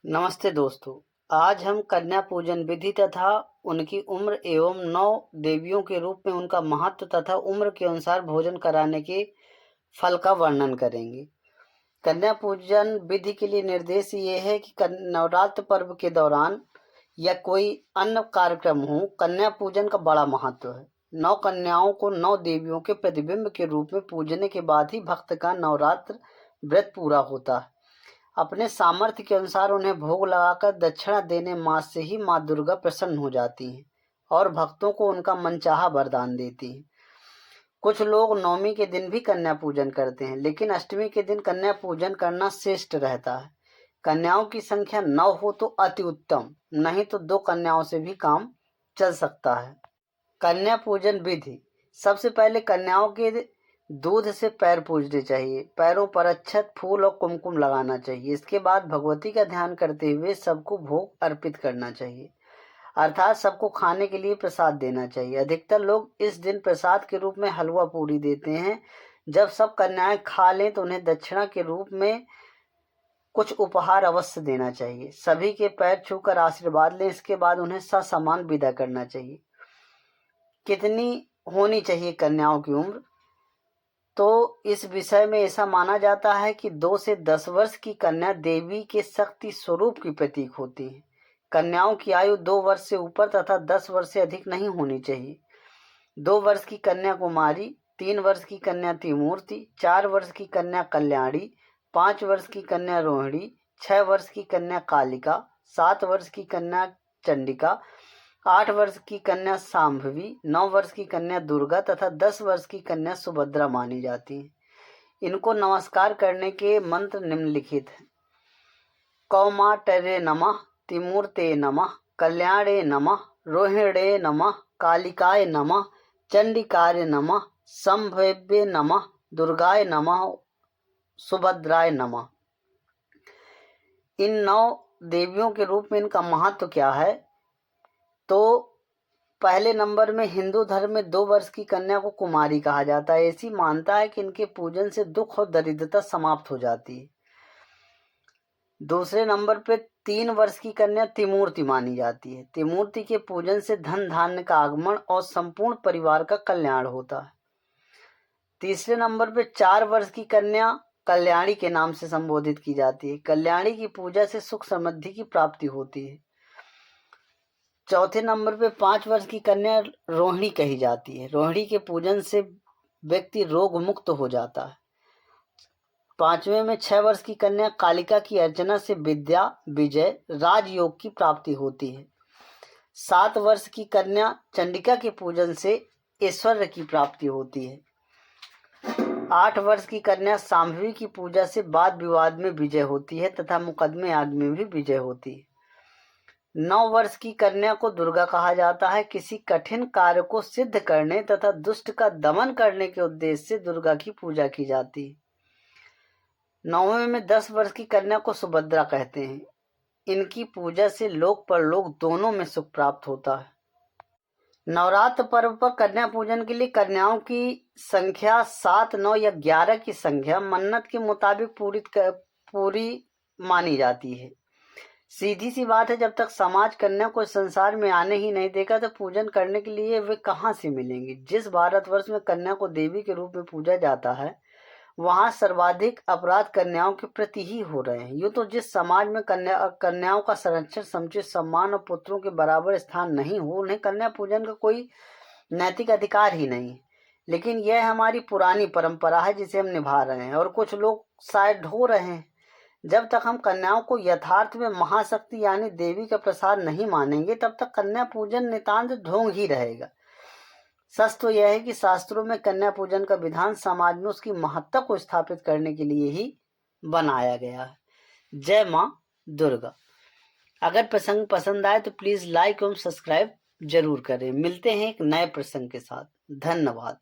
नमस्ते दोस्तों। आज हम कन्या पूजन विधि तथा उनकी उम्र एवं 9 देवियों के रूप में उनका महत्व तथा उम्र के अनुसार भोजन कराने के फल का वर्णन करेंगे। कन्या पूजन विधि के लिए निर्देश ये है कि नवरात्र पर्व के दौरान या कोई अन्य कार्यक्रम हो, कन्या पूजन का बड़ा महत्व है। 9 कन्याओं को 9 देवियों के प्रतिबिंब के रूप में पूजने के बाद ही भक्त का नवरात्र व्रत पूरा होता है। अपने सामर्थ्य के अनुसार उन्हें भोग लगाकर दक्षिणा देने मात्र से ही माँ दुर्गा प्रसन्न हो जाती हैं और भक्तों को उनका मनचाहा वरदान देती हैं। कुछ लोग नवमी के दिन भी कन्या पूजन करते हैं, लेकिन अष्टमी के दिन कन्या पूजन करना श्रेष्ठ रहता है। कन्याओं की संख्या 9 हो तो अति उत्तम, नहीं तो 2 कन्याओं से भी काम चल सकता है। कन्या पूजन विधि। सबसे पहले कन्याओं के दूध से पैर पूजने चाहिए। पैरों पर अक्षत, फूल और कुमकुम लगाना चाहिए। इसके बाद भगवती का ध्यान करते हुए सबको भोग अर्पित करना चाहिए, अर्थात सबको खाने के लिए प्रसाद देना चाहिए। अधिकतर लोग इस दिन प्रसाद के रूप में हलवा पूरी देते हैं। जब सब कन्याएं खा लें तो उन्हें दक्षिणा के रूप में कुछ उपहार अवश्य देना चाहिए। सभी के पैर छूकर आशीर्वाद लें। इसके बाद उन्हें ससम्मान विदा करना चाहिए। कितनी होनी चाहिए कन्याओं की उम्र? तो इस विषय में ऐसा माना जाता है कि 2 से 10 वर्ष की कन्या देवी के शक्ति स्वरूप की प्रतीक होती है। कन्याओं की आयु 2 वर्ष से ऊपर तथा 10 वर्ष से अधिक नहीं होनी चाहिए। 2 वर्ष की कन्या कुमारी, 3 वर्ष की कन्या त्रिमूर्ति, 4 वर्ष की कन्या कल्याणी, 5 वर्ष की कन्या रोहिणी, 6 वर्ष की कन्या कालिका, 7 वर्ष की कन्या चंडिका, 8 वर्ष की कन्या सांभवी, 9 वर्ष की कन्या दुर्गा तथा 10 वर्ष की कन्या सुभद्रा मानी जाती है। इनको नमस्कार करने के मंत्र निम्नलिखित हैं। कौमाटरे नमः, त्रिमूर्ते नमः, कल्याणे नमः, रोहिणे नमः, कालिकाय नमः, चंडिकाय नमः, संभव्ये नमः, दुर्गाय नमः, सुभद्राय नमः। इन 9 देवियों के रूप में इनका महत्व क्या है? तो पहले नंबर में हिंदू धर्म में 2 वर्ष की कन्या को कुमारी कहा जाता है। ऐसी मानता है कि इनके पूजन से दुख और दरिद्रता समाप्त हो जाती है। दूसरे नंबर पे 3 वर्ष की कन्या त्रिमूर्ति मानी जाती है। त्रिमूर्ति के पूजन से धन धान्य का आगमन और संपूर्ण परिवार का कल्याण होता है। तीसरे नंबर पे 4 वर्ष की कन्या कल्याणी के नाम से संबोधित की जाती है। कल्याणी की पूजा से सुख समृद्धि की प्राप्ति होती है। चौथे नंबर पे 5 वर्ष की कन्या रोहिणी कही जाती है। रोहिणी के पूजन से व्यक्ति रोग मुक्त हो जाता है। 5वें में 6 वर्ष की कन्या कालिका की अर्चना से विद्या, विजय, राजयोग की प्राप्ति होती है। 7 वर्ष की कन्या चंडिका के पूजन से ऐश्वर्य की प्राप्ति होती है। 8 वर्ष की कन्या सांभवी की पूजा से वाद विवाद में विजय होती है तथा मुकदमे आदि में भी विजय होती है। 9 वर्ष की कन्या को दुर्गा कहा जाता है। किसी कठिन कार्य को सिद्ध करने तथा दुष्ट का दमन करने के उद्देश्य से दुर्गा की पूजा की जाती है। 9वें में 10 वर्ष की कन्या को सुभद्रा कहते हैं। इनकी पूजा से लोक परलोक दोनों में सुख प्राप्त होता है। नवरात्र पर्व पर कन्या पूजन के लिए कन्याओं की संख्या 7, 9 या 11 की संख्या मन्नत के मुताबिक पूरी मानी जाती है। सीधी सी बात है, जब तक समाज कन्या को संसार में आने ही नहीं देगा तो पूजन करने के लिए वे कहाँ से मिलेंगे। जिस भारतवर्ष में कन्या को देवी के रूप में पूजा जाता है, वहाँ सर्वाधिक अपराध कन्याओं के प्रति ही हो रहे हैं। यूँ तो जिस समाज में कन्याओं का संरक्षण, समुचित सम्मान और पुत्रों के बराबर स्थान नहीं हो, उन्हें कन्या पूजन का कोई नैतिक अधिकार ही नहीं है। लेकिन यह हमारी पुरानी परंपरा है जिसे हम निभा रहे हैं और कुछ लोग शायद ढो रहे हैं। जब तक हम कन्याओं को यथार्थ में महाशक्ति यानी देवी का प्रसाद नहीं मानेंगे, तब तक कन्या पूजन नितांत ढोंग ही रहेगा। सच तो यह है कि शास्त्रों में कन्या पूजन का विधान समाज में उसकी महत्ता को स्थापित करने के लिए ही बनाया गया है। जय माँ दुर्गा। अगर प्रसंग पसंद आए तो प्लीज़ लाइक एवं सब्सक्राइब जरूर करें। मिलते हैं एक नए प्रसंग के साथ। धन्यवाद।